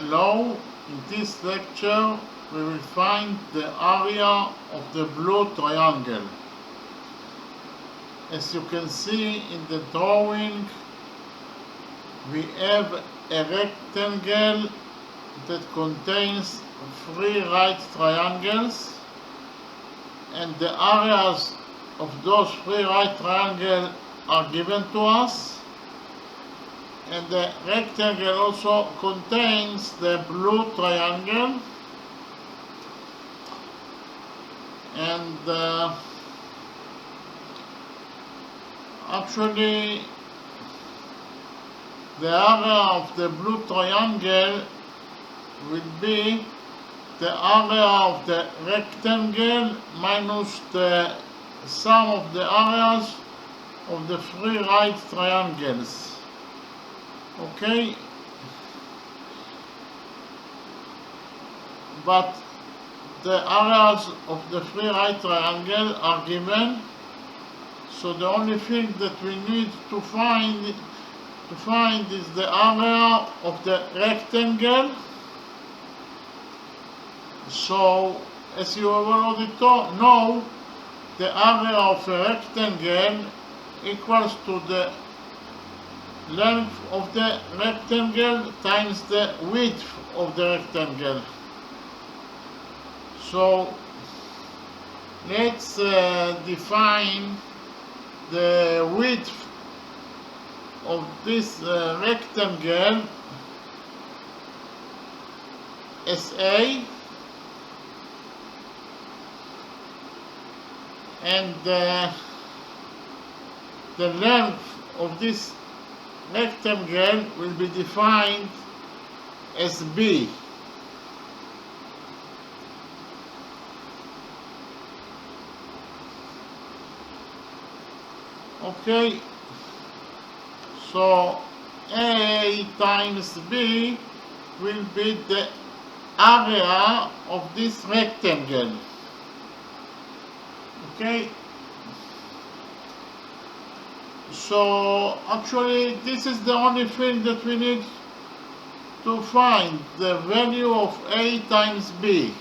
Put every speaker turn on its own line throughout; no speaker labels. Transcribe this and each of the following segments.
Hello, in this lecture we will find the area of the blue triangle. As you can see in the drawing, we have a rectangle that contains three right triangles, and the areas of those three right triangles are given to us. And the rectangle also contains the blue triangle, and actually the area of the blue triangle will be the area of the rectangle minus the sum of the areas of the three right triangles. Okay, but the areas of the three right triangle are given, so the only thing that we need to find is the area of the rectangle. So as you have already know, the area of a rectangle equals to the length of the rectangle times the width of the rectangle. So let's define the width of this rectangle as A, and the length of this rectangle will be defined as B. Okay, so A times B will be the area of this rectangle. Okay, so actually this is the only thing that we need to find, the value of A times B,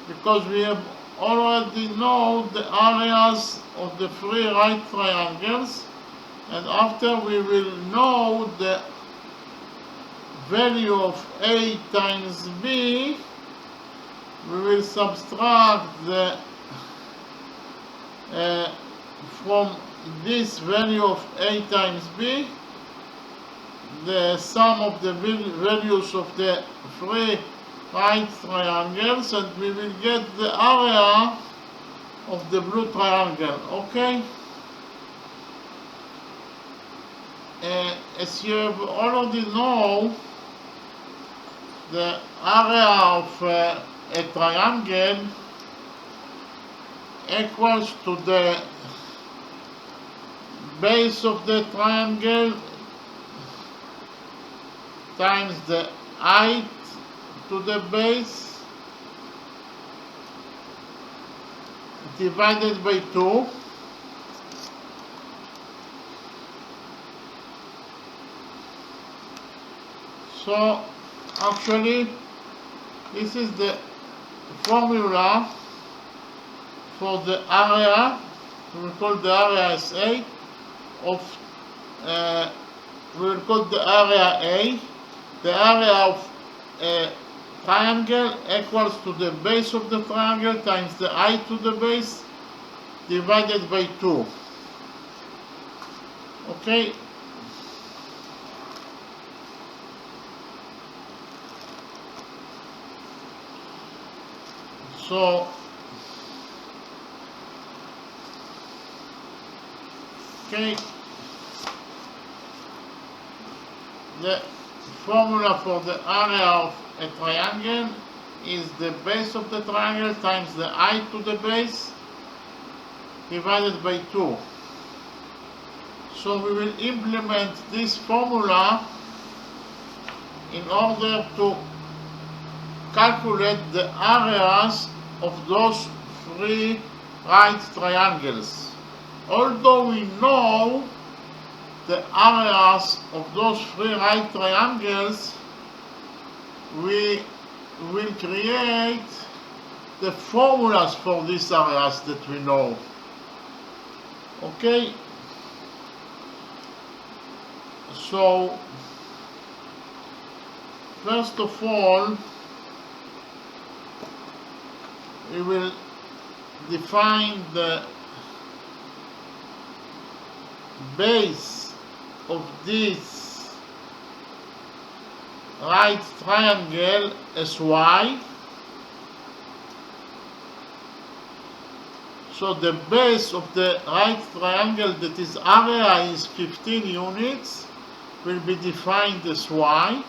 because we have already know the areas of the three right triangles, and after we will know the value of A times B, we will subtract the from this value of A times B the sum of the values of the three right triangles, and we will get the area of the blue triangle. Okay, as you have already know, the area of a triangle equals to the base of the triangle times the height to the base divided by 2. So actually this is the formula for the area. We will call the area as A of we will call the area A. The area of a triangle equals to the base of the triangle times the height to the base divided by 2. Okay, so the formula for the area of a triangle is the base of the triangle times the height to the base divided by 2. So we will implement this formula in order to calculate the areas of those three right triangles. Although we know the areas of those three right triangles, we will create the formulas for these areas that we know. Okay? So, first of all, we will define the base of this right triangle as y. So the base of the right triangle, that is area is 15 units, will be defined as y.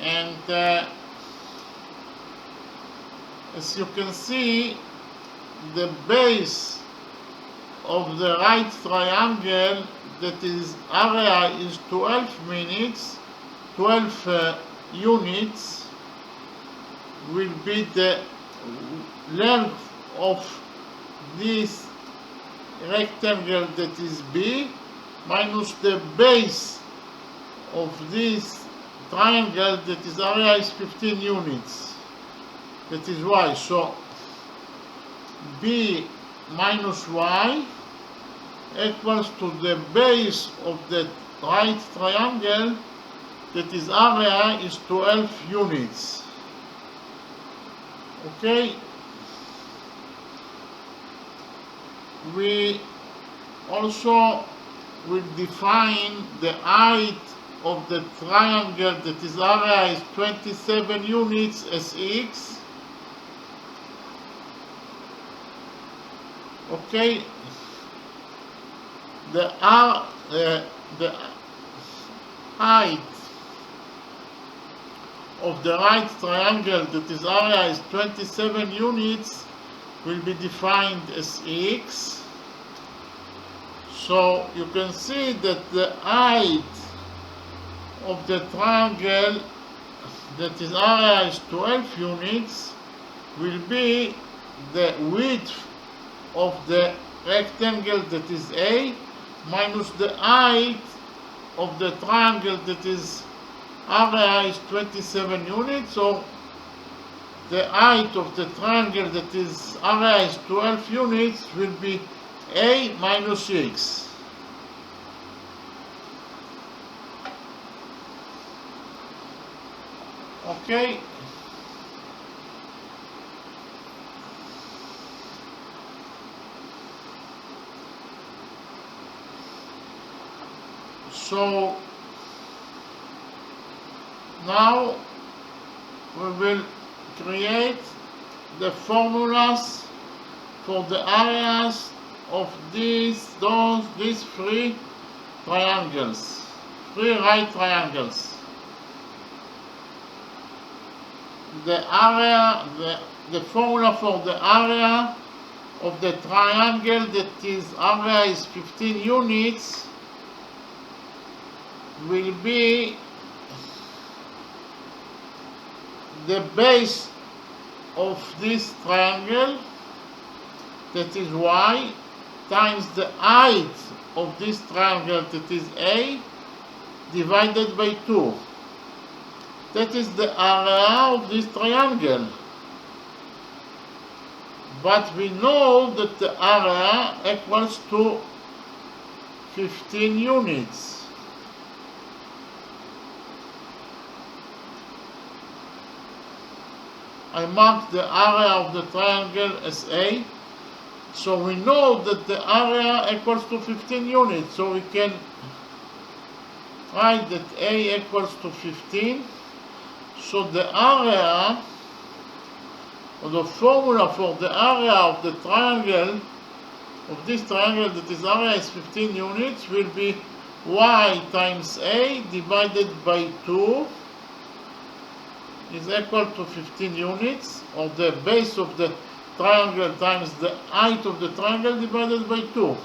And as you can see, the base of the right triangle, that is area is 12 units, will be the length of this rectangle, that is B, minus the base of this triangle, that is area is 15 units, that is y. So B minus y equals to the base of the right triangle, that is area is 12 units. Okay? We also will define the height of the triangle, that is area is 27 units, as x. Okay, the height of the right triangle, that is area is 27 units, will be defined as x. So you can see that the height of the triangle, that is area is 12 units, will be the width of the rectangle, that is A, minus the height of the triangle, that is area is 27 units. So the height of the triangle, that is area is 12 units, will be A minus x. Okay? So now we will create the formulas for the areas of these three triangles, three right triangles. The formula for the area of the triangle, that is area is 15 units, will be the base of this triangle, that is y, times the height of this triangle, that is A, divided by 2. That is the area of this triangle. But we know that the area equals to 15 units. I marked the area of the triangle as A. So we know that the area equals to 15 units. So we can write that A equals to 15. So the area, or the formula for the area of the triangle, of this triangle, that is area is 15 units, will be y times A divided by 2 is equal to 15 units, or the base of the triangle times the height of the triangle divided by 2.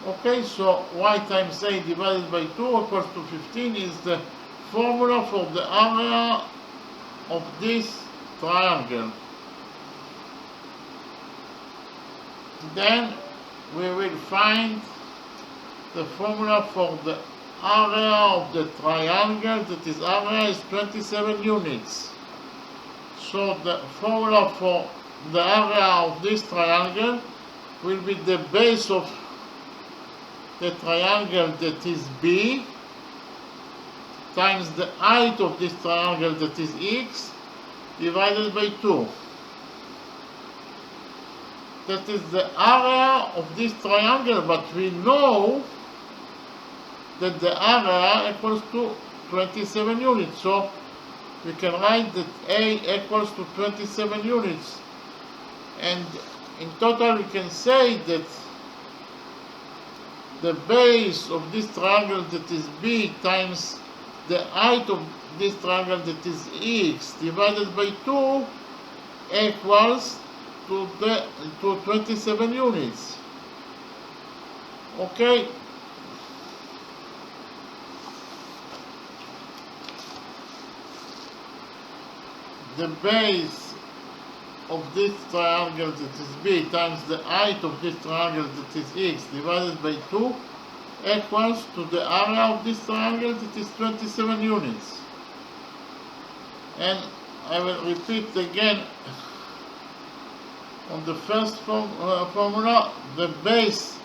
Okay, so y times A divided by 2 equals to 15 is the formula for the area of this triangle. Then we will find the formula for the area of the triangle, that is area, is 27 units. So the formula for the area of this triangle will be the base of the triangle, that is B, times the height of this triangle, that is x, divided by 2. That is the area of this triangle, but we know that the area equals to 27 units. So we can write that A equals to 27 units. And in total we can say that the base of this triangle, that is B, times the height of this triangle, that is x, divided by 2, equals to 27 units. Okay? The base of this triangle, that is B, times the height of this triangle, that is x, divided by 2, equals to the area of this triangle, that is 27 units. And I will repeat again on the first formula, the base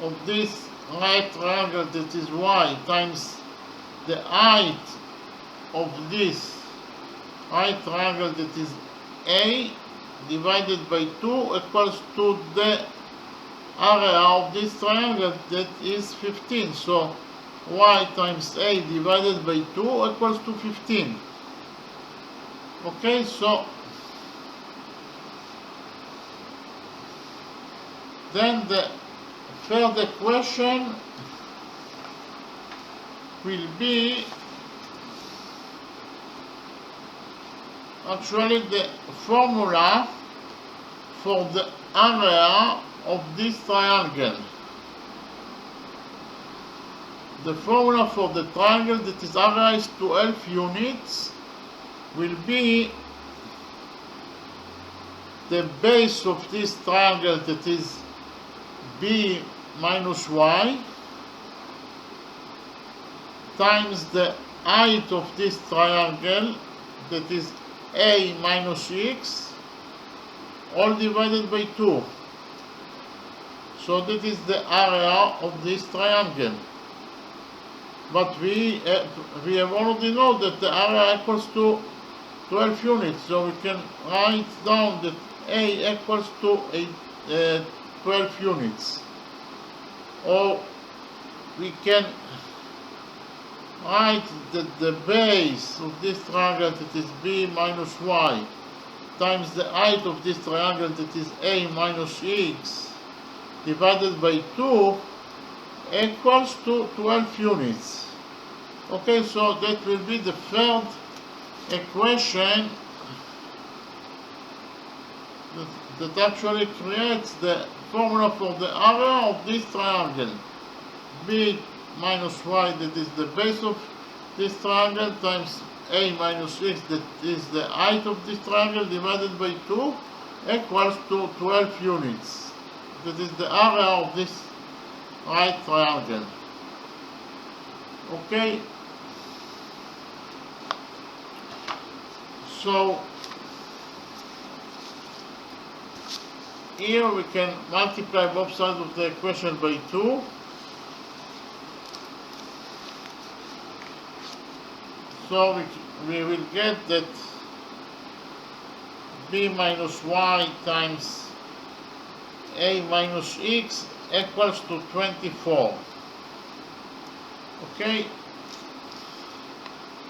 of this right triangle, that is y, times the height of this right triangle, that is A, divided by 2, equals to the area of this triangle, that is 15. So y times A divided by 2 equals to 15. Okay, so then the third equation will be actually the formula for the area of this triangle. The formula for the triangle, that is area is 12 units, will be the base of this triangle, that is B minus y, times the height of this triangle, that is A minus x, all divided by 2. So that is the area of this triangle. But we have already know that the area equals to 12 units, so we can write down that A equals to 12 units. Or we can write that the base of this triangle, that is B minus y, times the height of this triangle, that is A minus x, divided by 2, equals to 12 units. Okay, so that will be the third equation that actually creates the formula for the area of this triangle. B minus y, that is the base of this triangle, times A minus x, that is the height of this triangle, divided by 2, equals to 12 units. That is the area of this right triangle. Okay? So here we can multiply both sides of the equation by 2. So we will get that B minus y times A minus x equals to 24. Okay?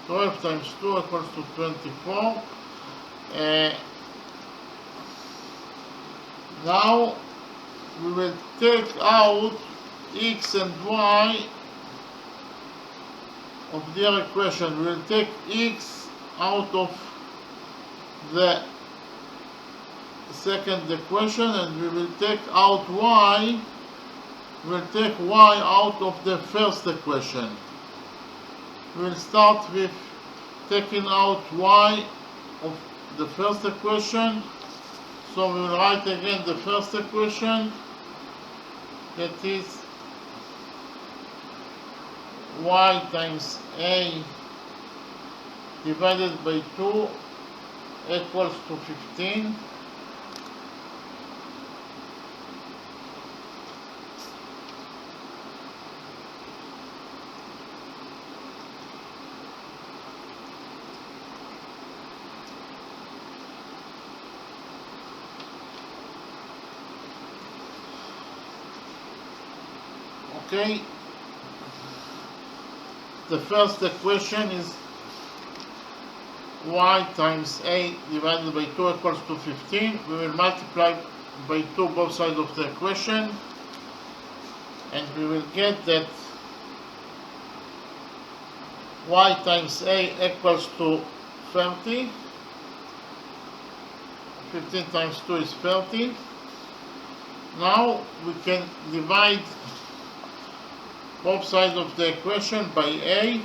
12 times 2 equals to 24. Now we will take out x and y of the equation. We will take x out of the second equation, and we will take out y. We will take y out of the first equation. We will start with taking out y of the first equation. So we will write again the first equation, that is y times a divided by 2 equals to 15. Okay, the first equation is y times a divided by 2 equals to 15. We will multiply by 2 both sides of the equation, and we will get that y times a equals to 30. 15 times 2 is 30. Now we can divide both sides of the equation by a.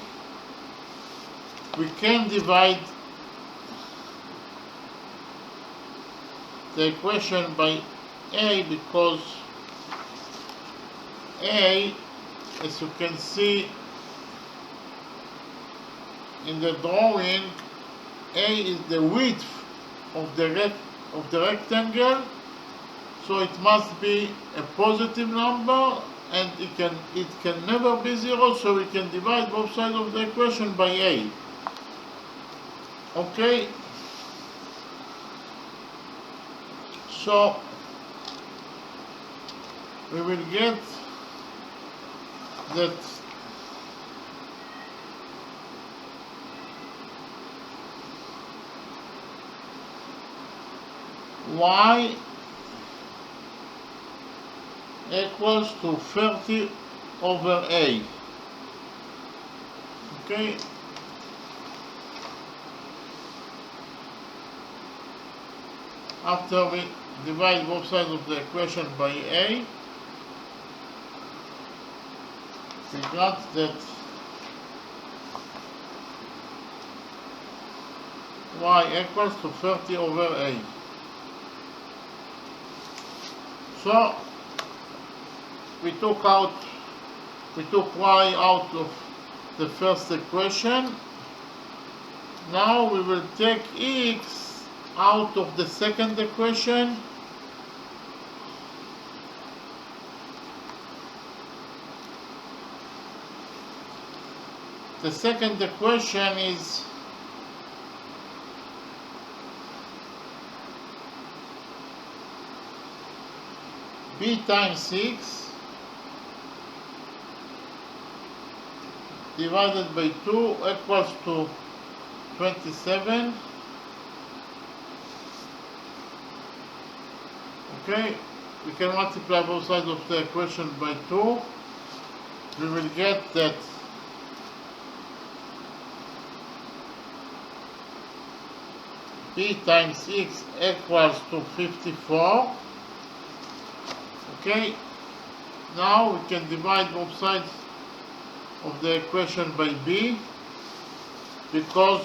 We can divide the equation by a because a, as you can see in the drawing, a is the width of the rectangle, so it must be a positive number, and it can never be 0, so we can divide both sides of the equation by a. Okay, so we will get that y equals to 30 over a. Okay, after we divide both sides of the equation by a, we got that y equals to 30 over a. So we took y out of the first equation. Now we will take x out of the second equation. The second equation is b times x divided by 2 equals to 27. Okay, we can multiply both sides of the equation by 2. We will get that b times x equals to 54. Okay, now we can divide both sides of the equation by b, because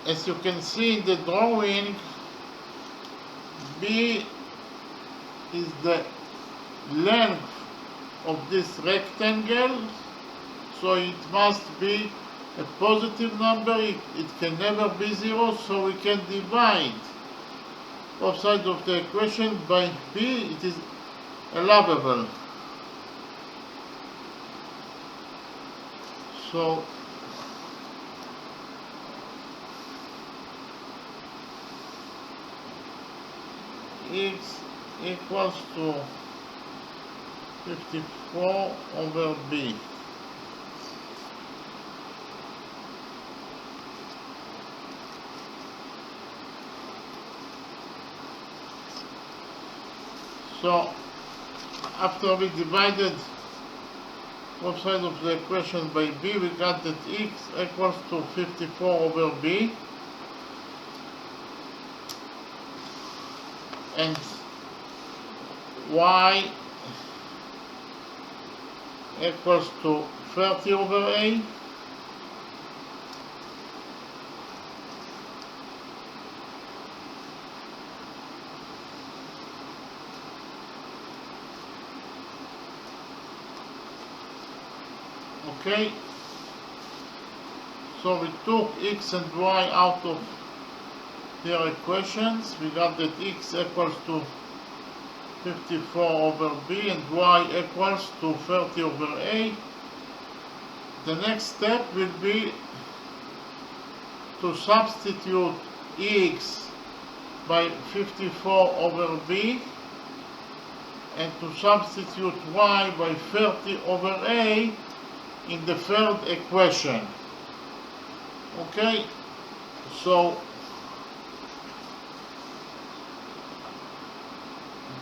as you can see in the drawing, b is the length of this rectangle, so it must be a positive number. It can never be 0, so we can divide both sides of the equation by b. It is allowable. So x equals to 54 over b. So after we divided both sides of the equation by b, we got that x equals to 54 over b, and y equals to 30 over a. Okay, so we took x and y out of their equations. We got that x equals to 54 over b and y equals to 30 over a. The next step will be to substitute x by 54 over b and to substitute y by 30 over a in the third equation. Okay, so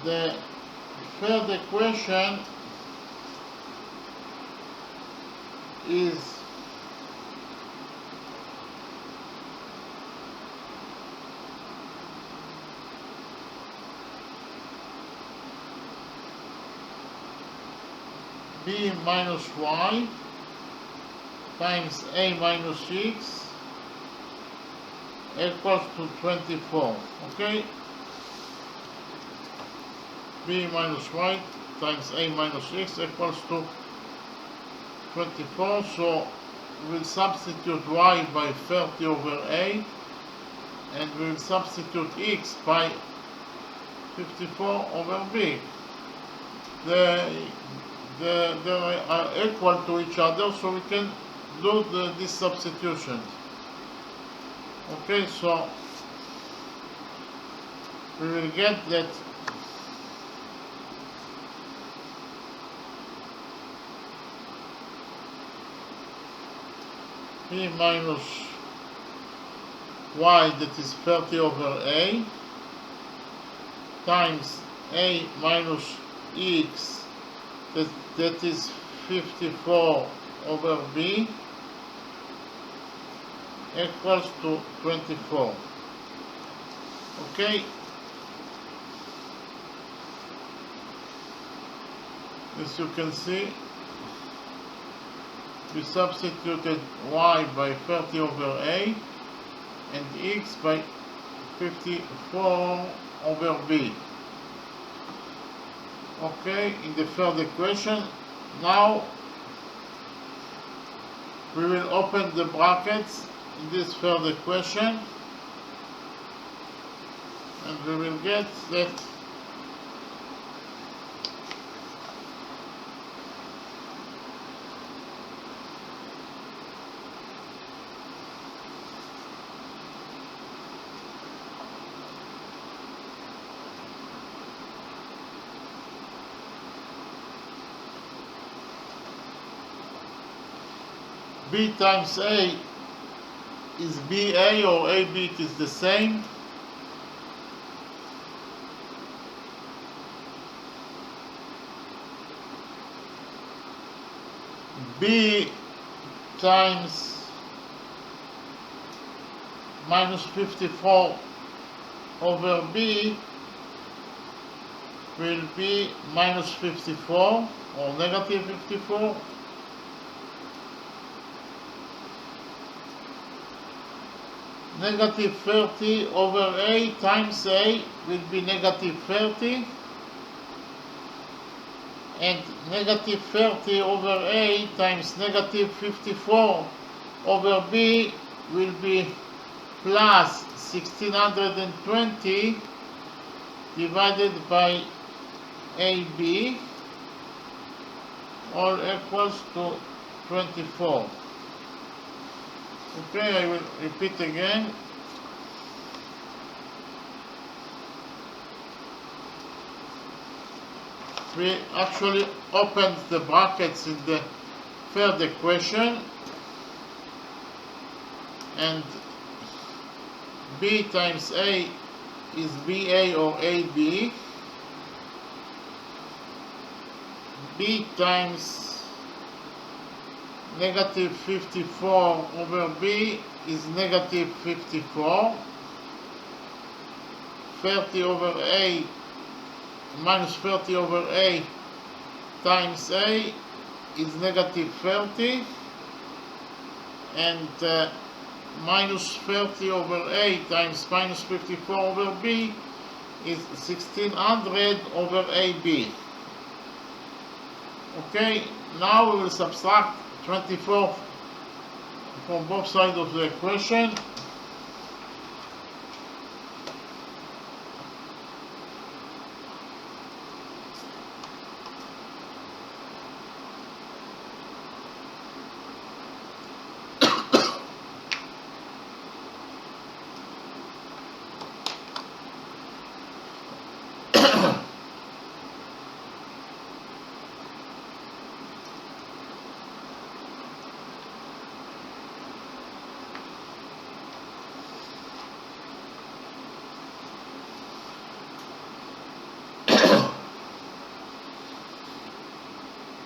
the third equation is b minus y times a minus x equals to 24. Okay, b minus y times a minus x equals to 24. So we'll substitute y by 30 over a and we'll substitute x by 54 over b. They are equal to each other, so we can do this substitution. Okay, so we will get that b minus y, that is 30 over a, times a minus x, that is 54 over b, equals to 24. Okay, as you can see, we substituted y by 30 over a and x by 54 over b. Okay, in the third equation. Now we will open the brackets in this third equation and we will get that b times a is ba, or ab, it is the same. B times minus 54 over b will be minus 54 or negative 54. Negative 30 over a times a will be negative 30, and negative 30 over a times negative 54 over b will be plus 1620 divided by ab, all equals to 24. Okay, I will repeat again. We actually opened the brackets in the third equation, and b times a is ba or ab. B times negative 54 over b is negative 54. 30 over a minus 30 over a times a is negative 30, and minus 30 over a times minus 54 over b is 1600 over ab. Okay, now we will subtract 24 from both sides of the equation.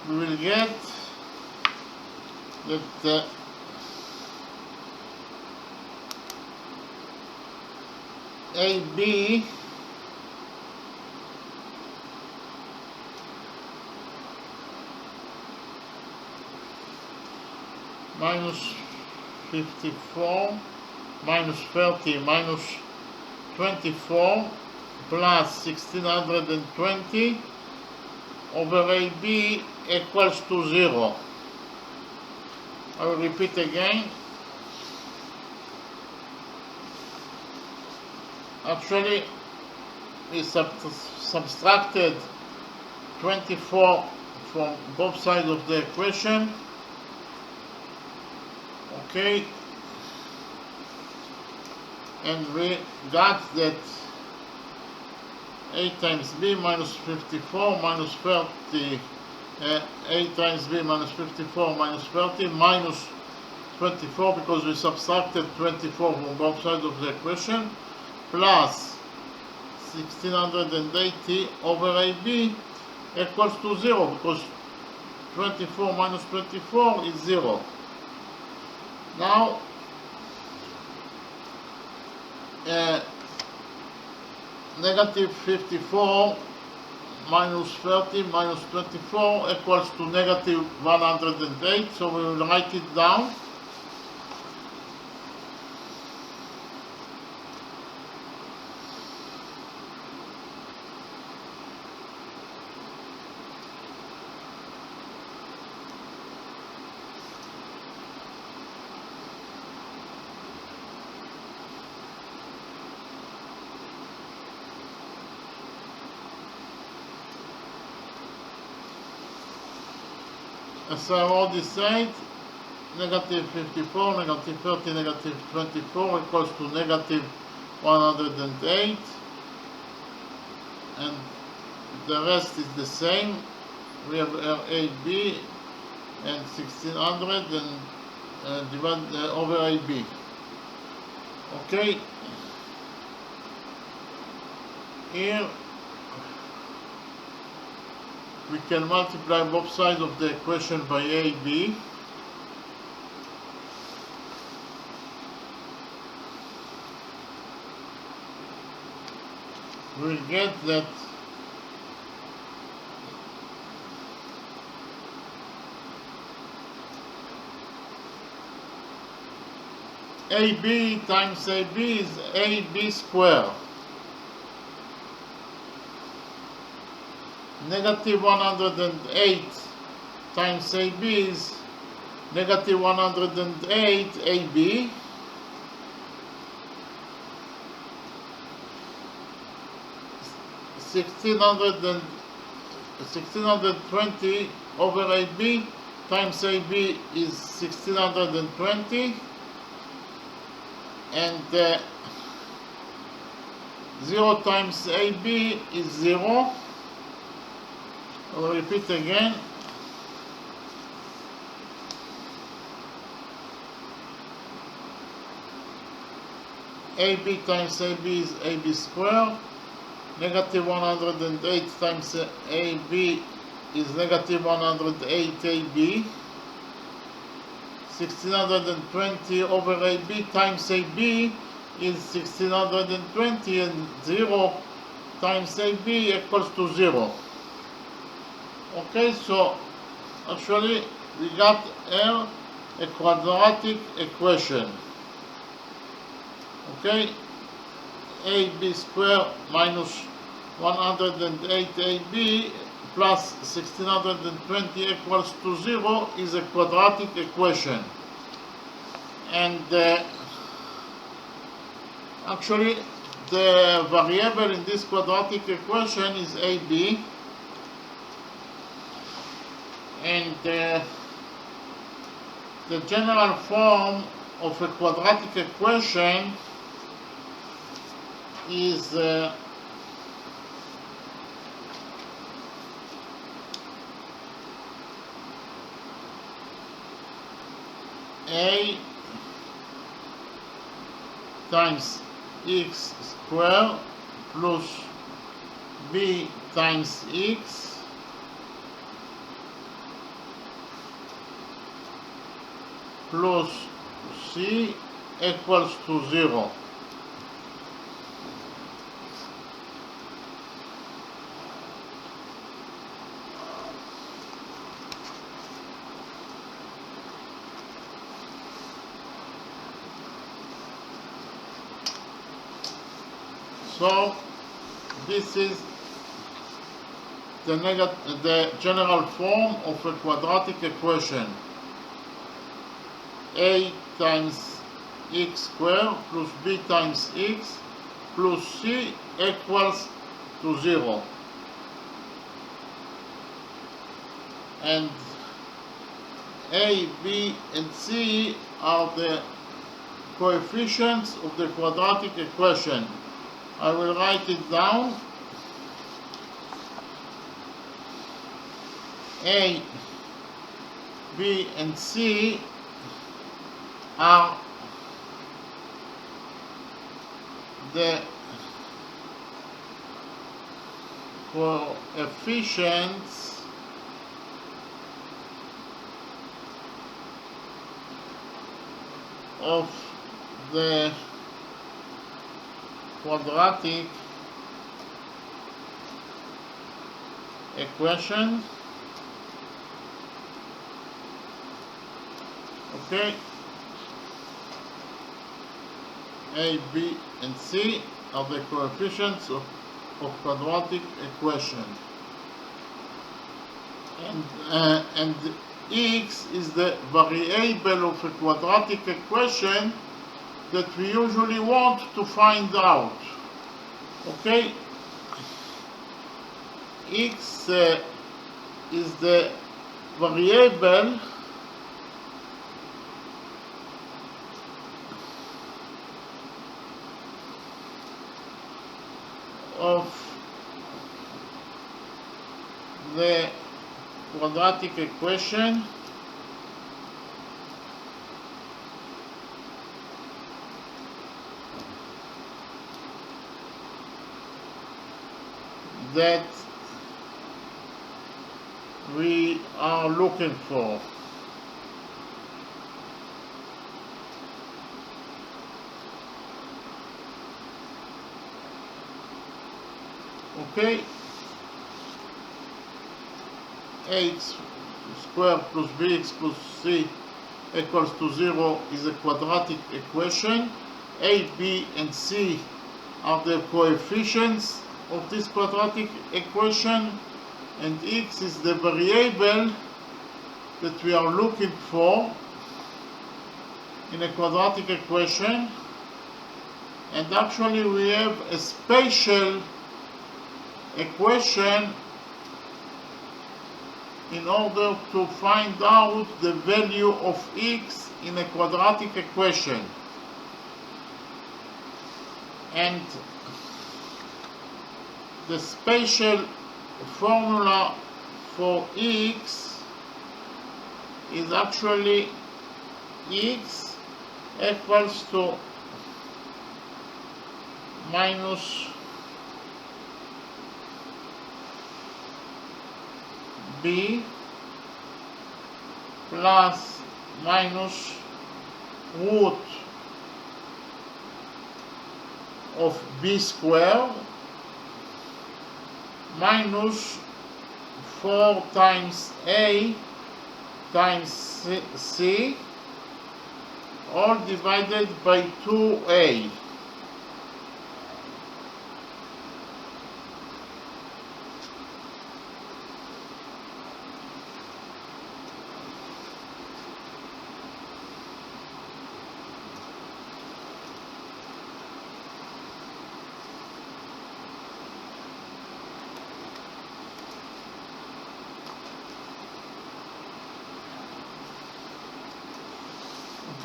We will get that AB minus 54 minus 30 minus 24 plus 1620 over AB equals to 0. I will repeat again. Actually, we subtracted 24 from both sides of the equation. Okay, and we got that a times b minus 54 minus 30, a times b minus 54 minus 30 minus 24, because we subtracted 24 from both sides of the equation, plus 1680 over AB equals to 0, because 24 minus 24 is 0. Now, negative 54 minus 30 minus 24 equals to negative 108, so we will write it down. As I already said, negative 54, negative 30, negative 24 equals to negative 108, and the rest is the same. We have AB and 1600 and divide over AB. Okay, here we can multiply both sides of the equation by AB. We'll get that AB times AB is AB squared. Negative 108 times AB is negative 108 AB. And 1620 over AB times AB is 1620, and 0 times AB is 0. I'll repeat again. AB times AB is AB squared. Negative 108 times AB is negative 108 AB. 1620 over AB times AB is 1620, and 0 times AB equals to 0. Okay, so actually we got here a quadratic equation. Okay, AB squared minus 108 AB plus 1620 equals to 0 is a quadratic equation. And actually the variable in this quadratic equation is AB, and the general form of a quadratic equation is A times x squared plus b times x plus c equals to 0. So this is the general form of a quadratic equation. A times x squared plus b times x plus c equals to 0. And A, B, and C are the coefficients of the quadratic equation. I will write it down. A, B, and C are the coefficients of the quadratic equation. Okay, A, B, and C are the coefficients of quadratic equation, and x is the variable of a quadratic equation that we usually want to find out. Okay, x is the variable of the quadratic equation that we are looking for. Okay, x squared plus bx plus c equals to 0 is a quadratic equation. A, B, and C are the coefficients of this quadratic equation, and x is the variable that we are looking for in a quadratic equation. And actually we have a special equation in order to find out the value of x in a quadratic equation. And the special formula for x is actually x equals to minus b plus minus root of b squared minus 4 times a times c, all divided by 2a.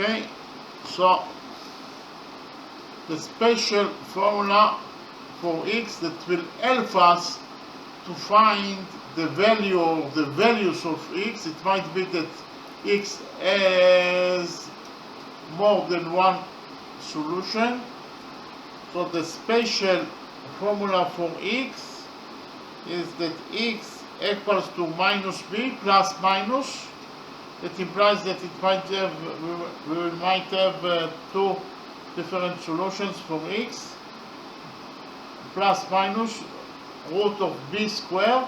Okay, so the special formula for x that will help us to find the value or the values of x. It might be that x has more than one solution. So the special formula for x is that x equals to minus b plus minus. That implies that it might have, we might have two different solutions for x, plus minus root of b squared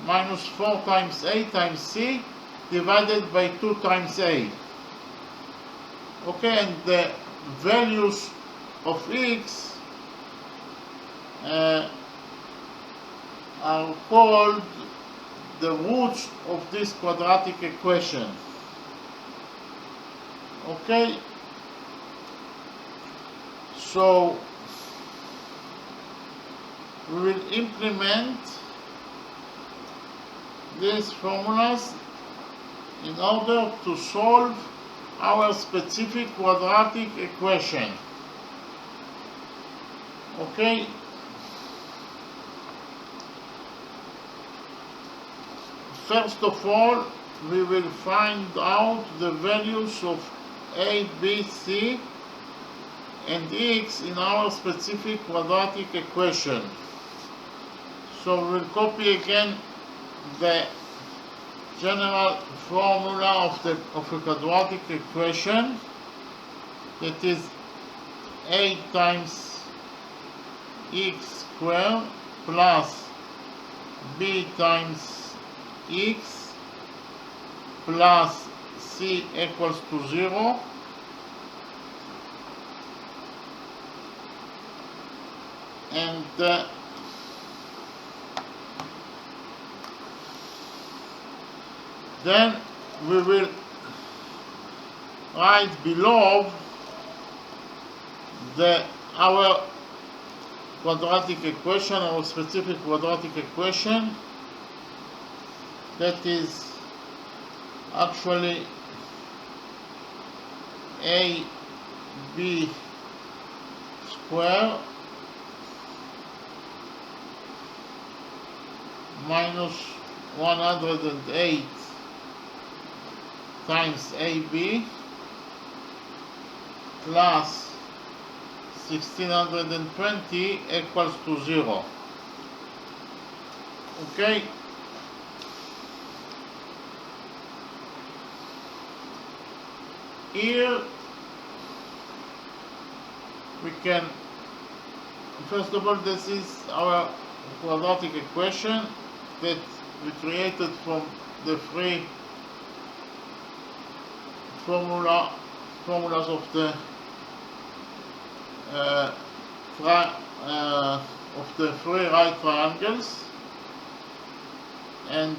minus 4 times a times c divided by 2 times a. Okay, and the values of x are called the roots of this quadratic equation. Okay, so we will implement these formulas in order to solve our specific quadratic equation. Okay, first of all, we will find out the values of a, b, c, and x in our specific quadratic equation. So we'll copy again the general formula of a quadratic equation, that is a times x squared plus b times x plus c equals to 0, and then we will write below our quadratic equation, our specific quadratic equation, that is actually a b squared minus 108 times ab plus 1620 equals to 0. Okay, here we can, first of all, this is our quadratic equation that we created from the three formulas of the three right triangles, and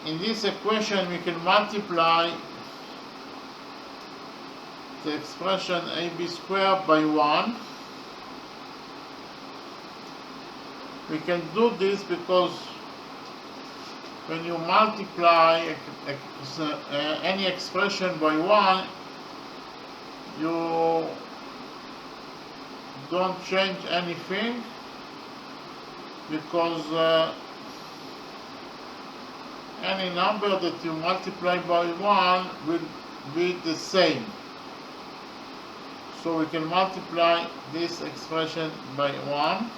in this equation we can multiply the expression ab squared by 1. We can do this because when you multiply any expression by 1, you don't change anything, because any number that you multiply by 1 will be the same. So we can multiply this expression by 1,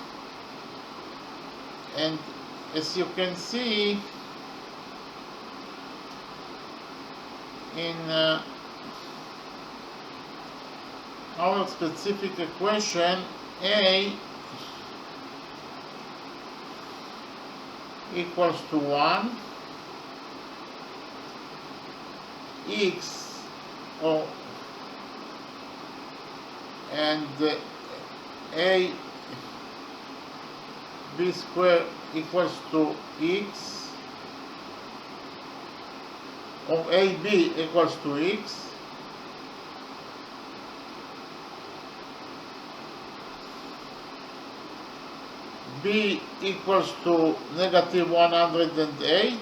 and as you can see in our specific equation, a equals to 1, x and a b squared equals to x, or ab equals to x, b equals to negative 108,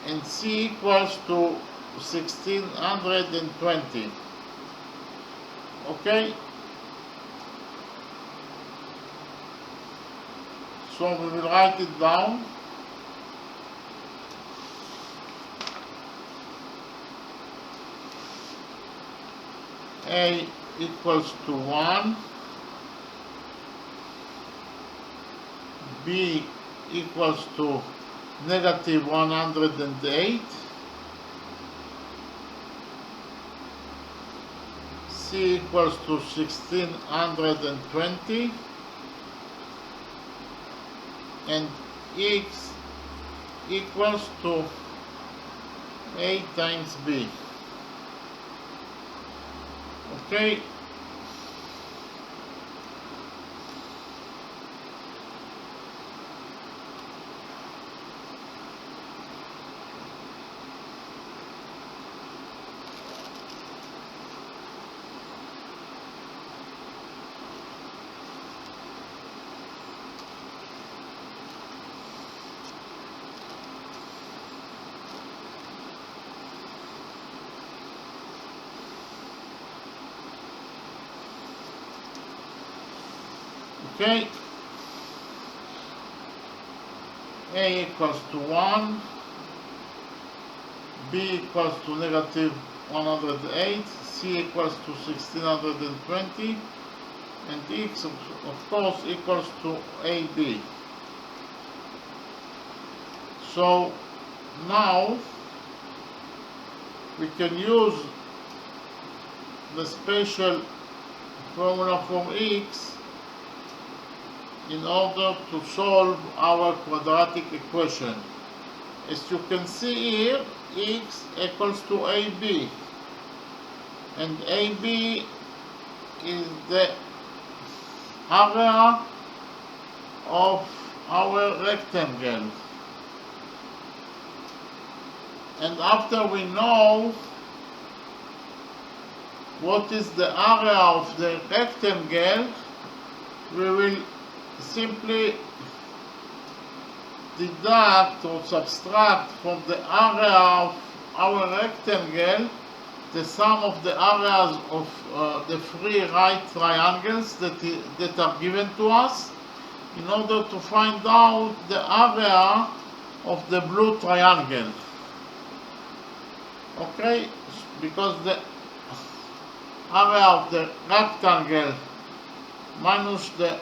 and c equals to 1620. Okay, so we will write it down. A equals to 1, B equals to negative 108, C equals to 1620, and X equals to A times B. Okay, okay, A equals to 1, B equals to negative 108, C equals to 1620, and X of course equals to AB. So now we can use the special formula from X in order to solve our quadratic equation. As you can see here, X equals to AB, and AB is the area of our rectangle. And after we know what is the area of the rectangle, we will simply deduct or subtract from the area of our rectangle the sum of the areas of the three right triangles that are given to us, in order to find out the area of the blue triangle. Okay, because the area of the rectangle minus the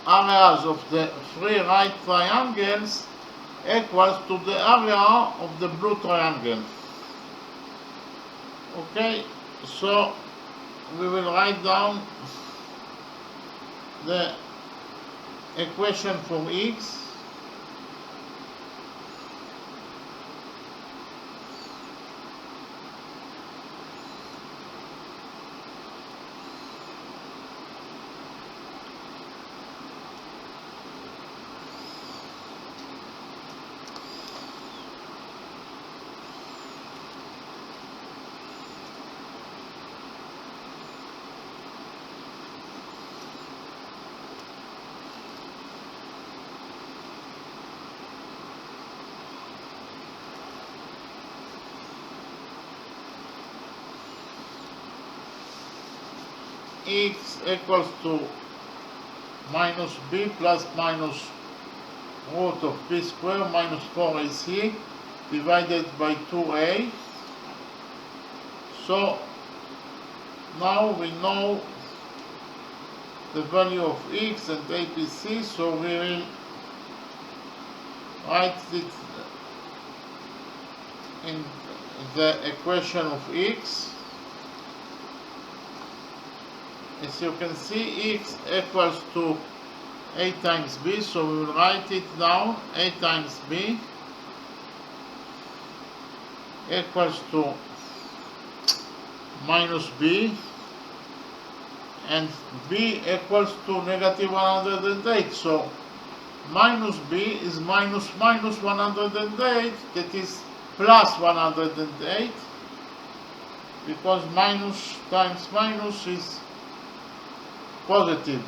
areas of the three right triangles equals to the area of the blue triangle. Okay, so we will write down the equation from X. X equals to minus b plus minus root of b squared minus 4ac divided by 2a. So now we know the value of x and ABC, so we will write it in the equation of x. As you can see, x equals to a times b, so we will write it down. A times b equals to minus b, and b equals to negative 108. So minus b is minus 108, that is plus 108, because minus times minus is positive.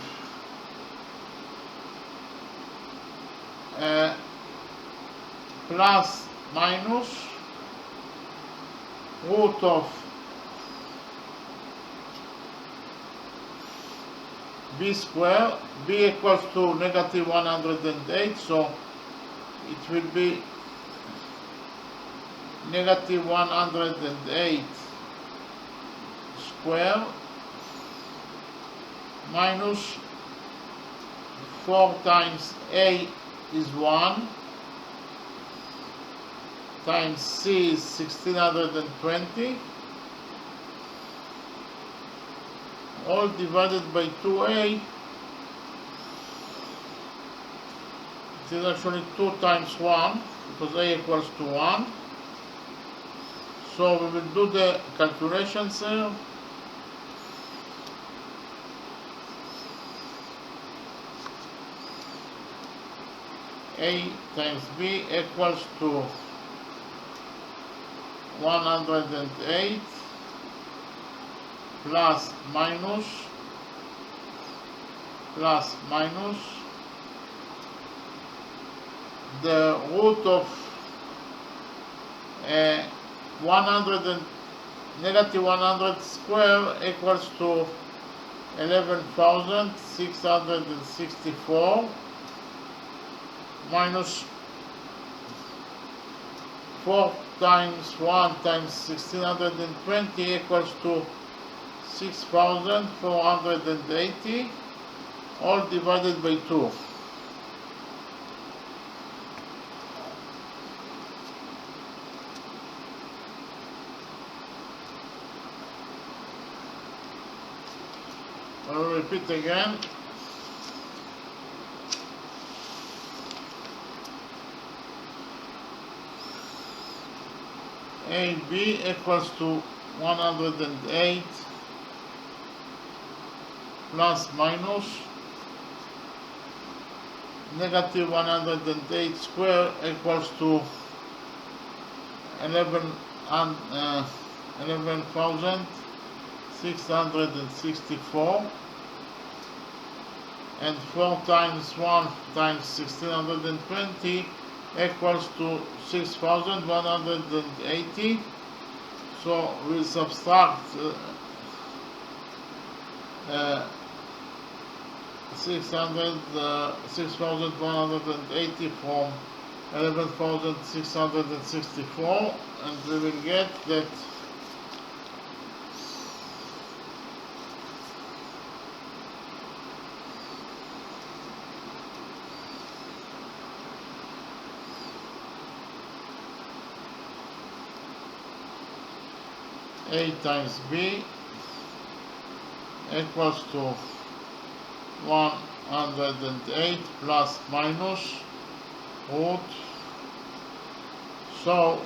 Plus minus root of b square. B equals to negative 108, so it will be negative 108 square minus 4 times a is 1 times c is 1620, all divided by 2a. It is actually 2 times 1 because a equals to 1. So we will do the calculations here. A times b equals to 108 plus minus the root of negative 100 square equals to 11,664 minus 4 times 1 times 1620 equals to 6,480, all divided by 2. I will repeat again. AB equals to 108 plus minus negative 108 square equals to 11,664, and 4 times 1 times 1620 equals to 6,180. So we subtract 6,180 from 11,664, and we will get that A times B equals to 108 plus minus root, so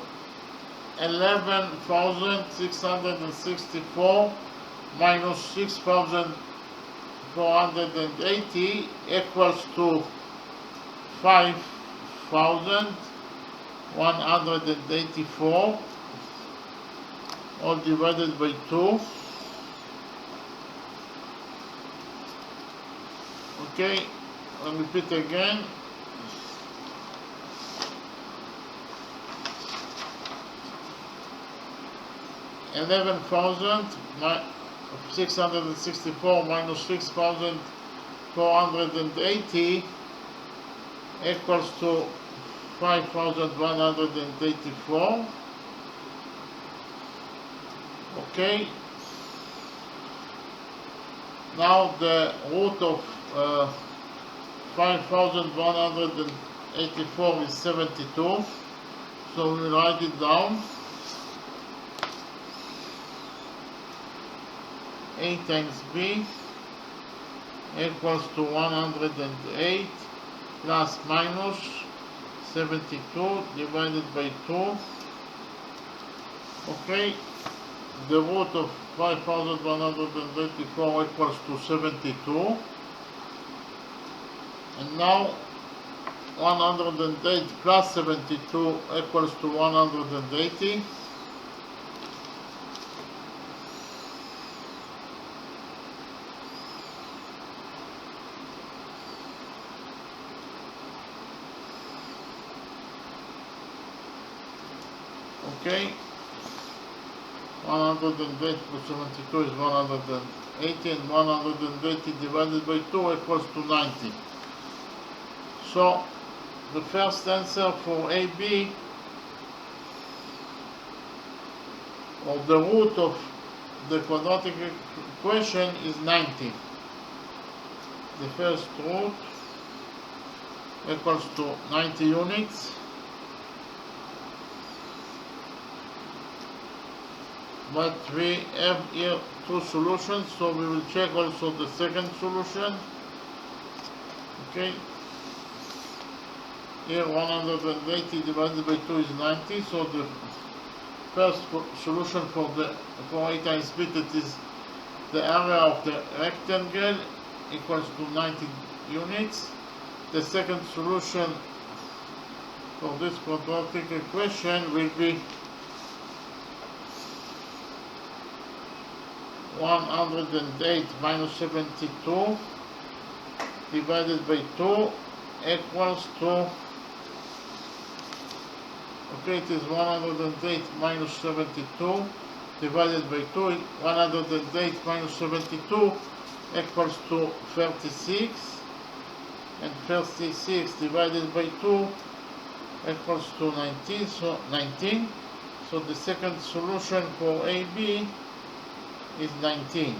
11,664 minus 6,480 equals to 5,184, all divided by 2. Okay, I'll repeat again. $11,664 minus 6,480 equals to 5,184. Okay. Now the root of 5,184 is 72. So we write it down. A times B equals to 108 plus minus 72 divided by 2. Okay, the root of 5,184 equals to 72. And now 108 plus 72 equals to 180. Okay, 108 plus 72 is 180, and 180 divided by 2 equals to 90. So the first answer for AB, or the root of the quadratic equation, is 90. The first root equals to 90 units. But we have here two solutions, so we will check also the second solution. Okay. Here 180 divided by 2 is 90, so the first solution for 8 times b, that is the area of the rectangle, equals to 90 units. The second solution for this quadratic equation will be 108 minus 72 divided by 2 equals to, okay, it is 108 minus 72 divided by 2. 108 minus 72 equals to 36, and 36 divided by 2 equals to 19. So the second solution for AB is 19.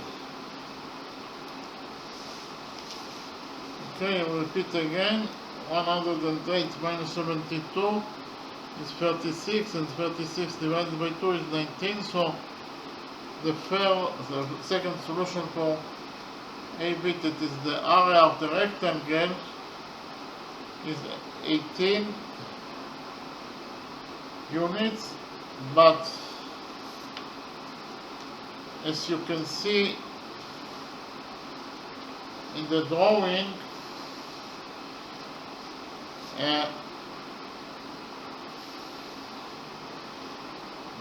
Okay, I'll repeat again. 108 minus 72 is 36, and 36 divided by 2 is 19. So the second solution for AB, that is the area of the rectangle, is 18 units, but as you can see in the drawing,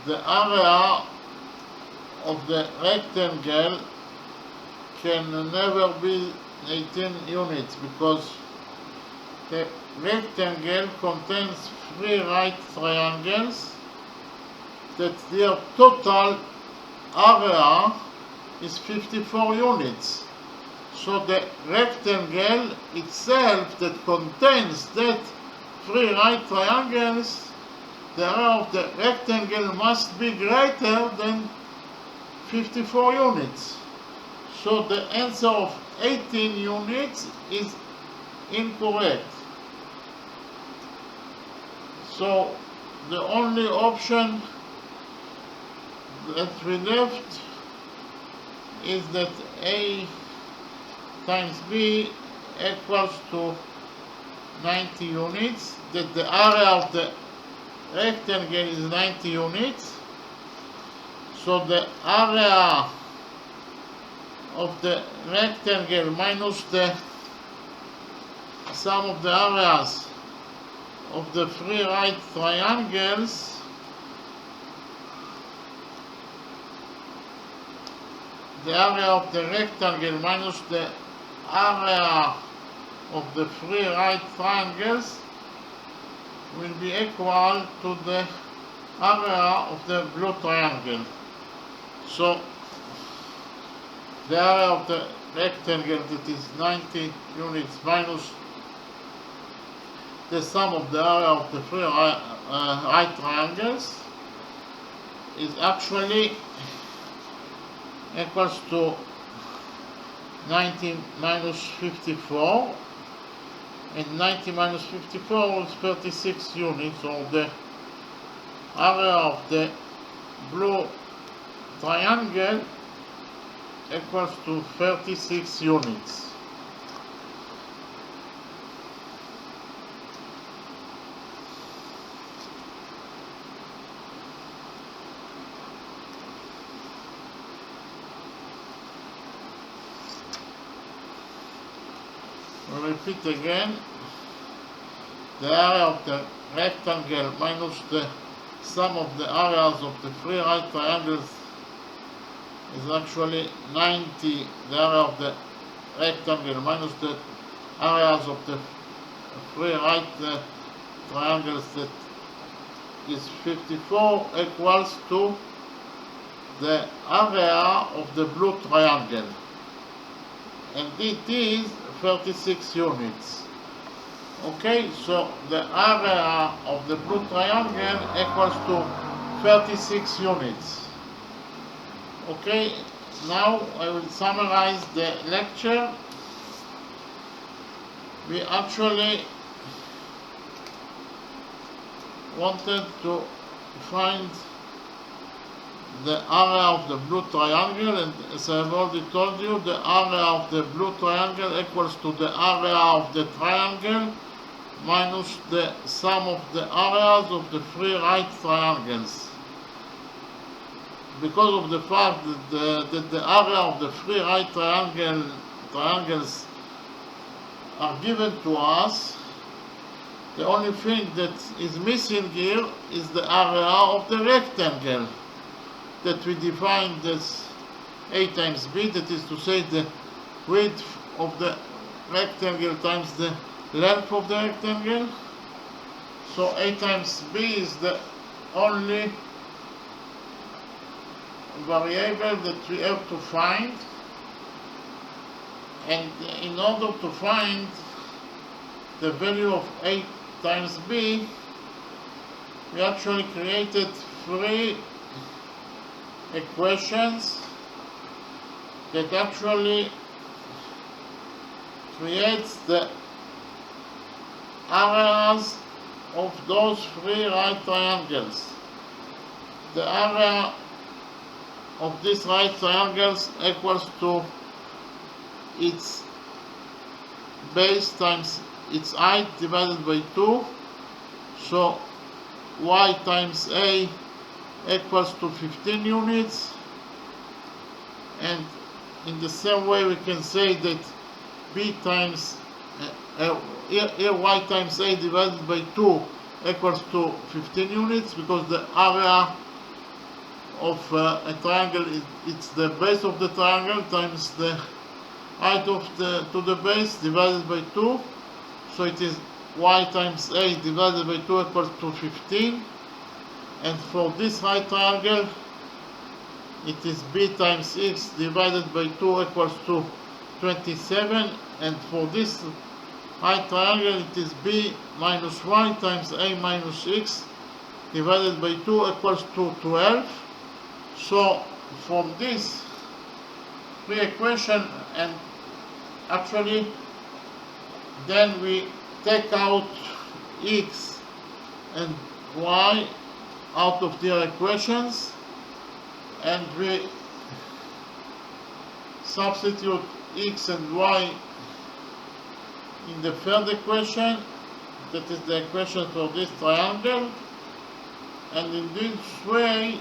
the area of the rectangle can never be 18 units, because the rectangle contains 3 right triangles that their total area is 54 units. So the rectangle itself that contains that 3 right triangles, the area of the rectangle must be greater than 54 units. So the answer of 18 units is incorrect. So the only option that we left is that A times B equals to 90 units, that the area of the rectangle is 90 units. So the area of the rectangle minus the sum of the areas of the 3 right triangles the area of the rectangle minus the area of the 3 right triangles will be equal to the area of the blue triangle. So the area of the rectangle, that is 90 units, minus the sum of the area of the 3 right triangles, is actually equals to 90 minus 54, and 90 minus 54 is 36 units, so the area of the blue triangle equals to 36 units. We'll repeat again. The area of the rectangle minus the sum of the areas of the 3 right triangles is actually 90, the area of the rectangle minus the areas of the 3 right triangles, that is 54, equals to the area of the blue triangle, and it is 36 units. Okay, so the area of the blue triangle equals to 36 units. Okay, now I will summarize the lecture. We actually wanted to find the area of the blue triangle, and as I have already told you, the area of the blue triangle equals to the area of the triangle minus the sum of the areas of the three right triangles. Because of the fact that the area of the three right triangles are given to us, the only thing that is missing here is the area of the rectangle that we defined as A times B, that is to say the width of the rectangle times the length of the rectangle. So A times B is the only variable that we have to find, and in order to find the value of A times B, we actually created three equations that actually creates the areas of those three right triangles. The area of these right triangles equals to its base times its height divided by 2. So y times A equals to 15 units, and in the same way we can say that B times here y times A divided by 2 equals to 15 units, because the area of a triangle it's the base of the triangle times the height of to the base divided by 2. So it is y times A divided by 2 equals to 15. And for this right triangle, it is B times X divided by 2 equals to 27. And for this right triangle, it is B minus Y times A minus X divided by 2 equals to 12. So from this three equation, and actually then we take out X and Y out of their equations, and we substitute X and Y in the third equation, that is the equation for this triangle, and in this way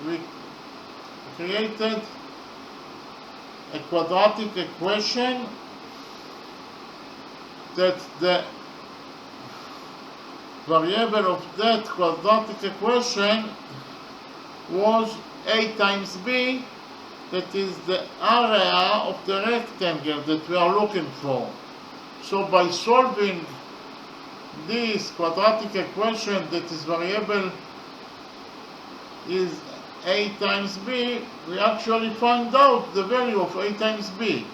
we created a quadratic equation that the variable of that quadratic equation was A times B, that is the area of the rectangle that we are looking for. So by solving this quadratic equation that is variable is A times B, we actually find out the value of A times B.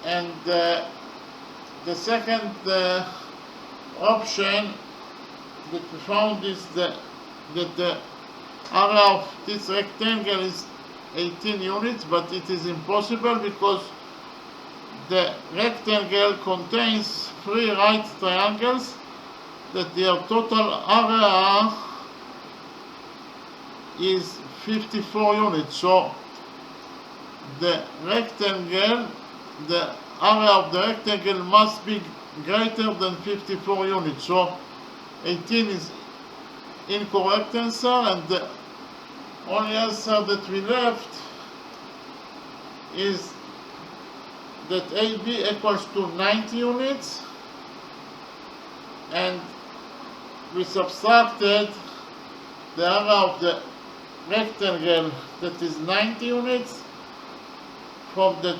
And the second option that we found is that the area of this rectangle is 18 units, but it is impossible because the rectangle contains three right triangles that their total area is 54 units. So the rectangle, the area of the rectangle must be greater than 54 units. So 18 is incorrect answer, and the only answer that we left is that AB equals to 90 units, and we subtracted the area of the rectangle that is 90 units from the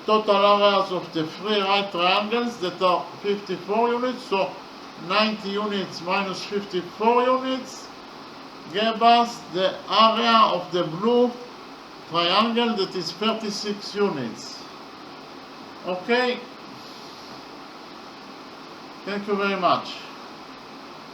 total areas of the three right triangles that are 54 units. So 90 units minus 54 units gave us the area of the blue triangle, that is 36 units. Okay? Thank you very much.